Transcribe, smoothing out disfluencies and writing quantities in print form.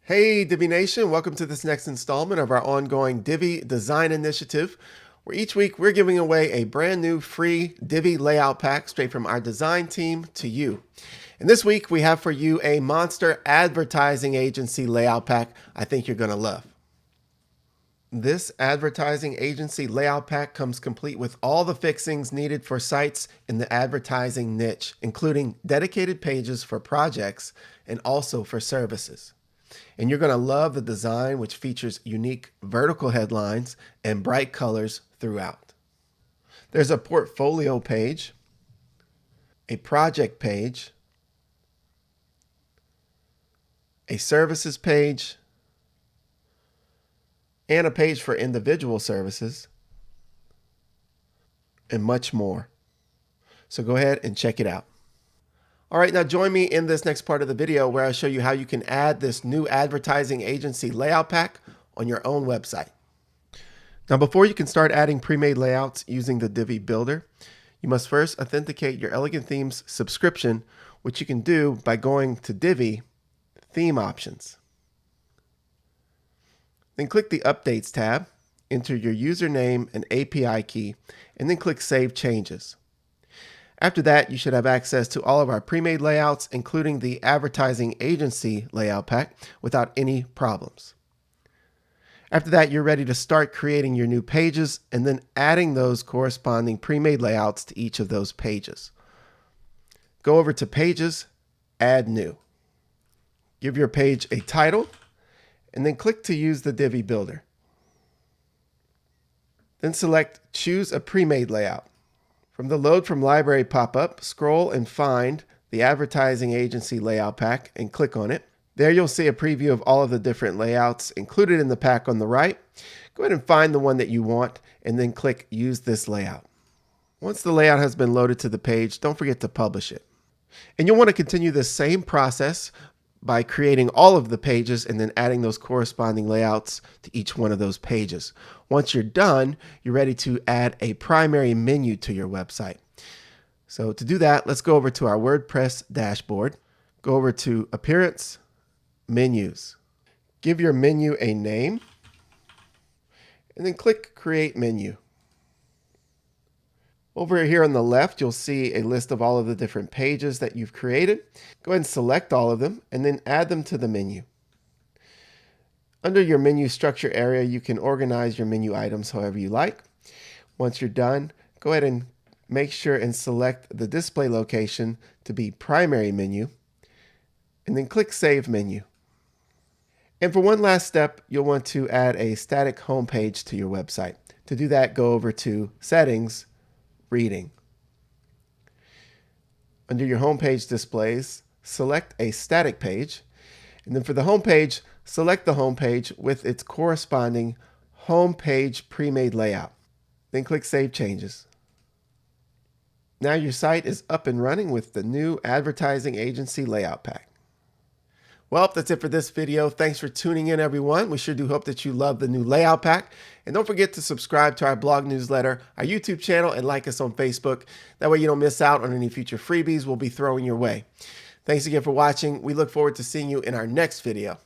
Hey Divi Nation, welcome to this next installment of our ongoing Divi Design Initiative, where each week we're giving away a brand new free Divi Layout Pack straight from our design team to you. And this week we have for you a monster advertising agency layout pack I think you're going to love. This advertising agency layout pack comes complete with all the fixings needed for sites in the advertising niche, including dedicated pages for projects and also for services. And you're going to love the design, which features unique vertical headlines and bright colors throughout. There's a portfolio page, a project page, a services page, and a page for individual services, and much more. So go ahead and check it out. All right, now join me in this next part of the video where I show you how you can add this new advertising agency layout pack on your own website. Now, before you can start adding pre-made layouts using the Divi Builder, you must first authenticate your Elegant Themes subscription, which you can do by going to Divi, Theme Options. Then click the Updates tab, enter your username and API key, and then click Save Changes. After that, you should have access to all of our pre-made layouts, including the advertising agency layout pack, without any problems. After that, you're ready to start creating your new pages and then adding those corresponding pre-made layouts to each of those pages. Go over to Pages, Add New. Give your page a title, and then click to use the Divi Builder. Then select Choose a Pre-made Layout. From the Load from Library pop-up, scroll and find the Advertising Agency Layout Pack and click on it. There you'll see a preview of all of the different layouts included in the pack on the right. Go ahead and find the one that you want and then click Use this layout. Once the layout has been loaded to the page, don't forget to publish it. And you'll want to continue this same process by creating all of the pages and then adding those corresponding layouts to each one of those pages. Once you're done, you're ready to add a primary menu to your website. So to do that, let's go over to our WordPress dashboard. Go over to Appearance, Menus. Give your menu a name, and then click Create Menu. Over here on the left, you'll see a list of all of the different pages that you've created. Go ahead and select all of them and then add them to the menu. Under your menu structure area, you can organize your menu items however you like. Once you're done, go ahead and make sure and select the display location to be primary menu, and then click Save Menu. And for one last step, you'll want to add a static home page to your website. To do that, go over to Settings, Reading. Under your home page displays, select a static page, and then for the home page, select the home page with its corresponding home page pre-made layout. Then click Save Changes. Now your site is up and running with the new advertising agency layout pack. Well, that's it for this video. Thanks for tuning in, everyone. We sure do hope that you love the new layout pack. And don't forget to subscribe to our blog newsletter, our YouTube channel, and like us on Facebook. That way you don't miss out on any future freebies we'll be throwing your way. Thanks again for watching. We look forward to seeing you in our next video.